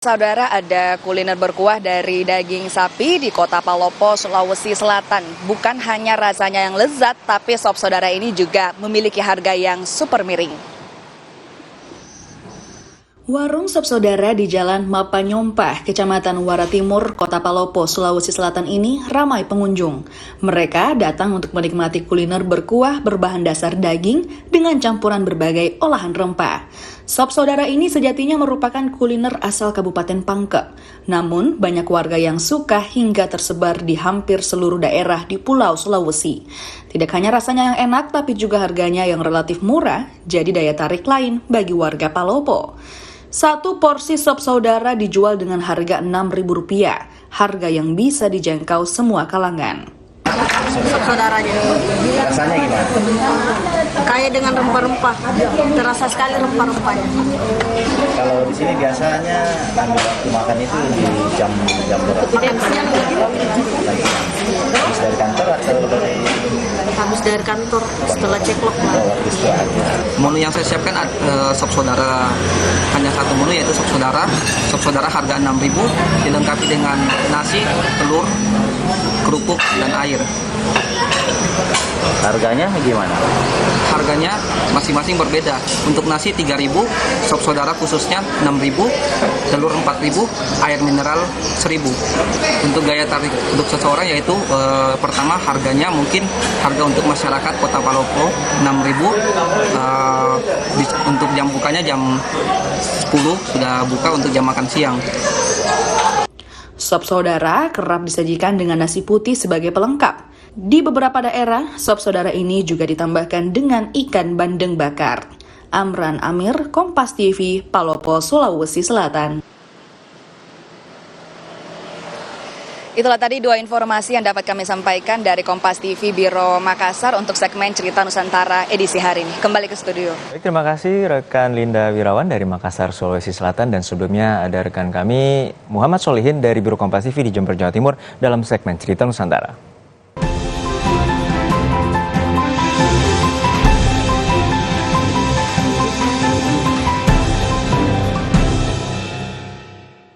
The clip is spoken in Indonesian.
Saudara, ada kuliner berkuah dari daging sapi di Kota Palopo, Sulawesi Selatan. Bukan hanya rasanya yang lezat, tapi sop saudara ini juga memiliki harga yang super miring. Warung sop saudara di Jalan Mapanyompah, Kecamatan Muara Timur, Kota Palopo, Sulawesi Selatan ini ramai pengunjung. Mereka datang untuk menikmati kuliner berkuah berbahan dasar daging dengan campuran berbagai olahan rempah. Sop saudara ini sejatinya merupakan kuliner asal Kabupaten Pangkep. Namun, banyak warga yang suka hingga tersebar di hampir seluruh daerah di Pulau Sulawesi. Tidak hanya rasanya yang enak, tapi juga harganya yang relatif murah, jadi daya tarik lain bagi warga Palopo. Satu porsi sop saudara dijual dengan harga Rp6.000, harga yang bisa dijangkau semua kalangan. Sop saudaranya. Rasanya gimana? Kaya dengan rempah-rempah. Terasa sekali rempah-rempahnya. Kalau di sini biasanya ambil waktu makan itu di jam berapa? Lagi habis dari kantor atau dari Habis dari kantor setelah ceklok. waktu istirahat? Menu yang saya siapkan sop saudara, hanya satu menu yaitu sop saudara. Sop saudara harga Rp6.000, dilengkapi dengan nasi, telur, kerupuk, dan air. Harganya gimana? Harganya masing-masing berbeda. Untuk nasi Rp3.000, sop saudara khususnya Rp6.000, telur Rp4.000, air mineral Rp1.000. Untuk gaya tarik untuk seseorang yaitu pertama harganya mungkin harga untuk masyarakat Kota Palopo Rp6.000. Untuk jam bukanya jam 10 sudah buka untuk jam makan siang. Sop saudara kerap disajikan dengan nasi putih sebagai pelengkap. Di beberapa daerah, sop saudara ini juga ditambahkan dengan ikan bandeng bakar. Amran Amir, Kompas TV, Palopo, Sulawesi Selatan. Itulah tadi dua informasi yang dapat kami sampaikan dari Kompas TV Biro Makassar untuk segmen Cerita Nusantara edisi hari ini. Kembali ke studio. Baik, terima kasih rekan Linda Wirawan dari Makassar, Sulawesi Selatan. Dan sebelumnya ada rekan kami Muhammad Solihin dari Biro Kompas TV di Jember, Jawa Timur dalam segmen Cerita Nusantara.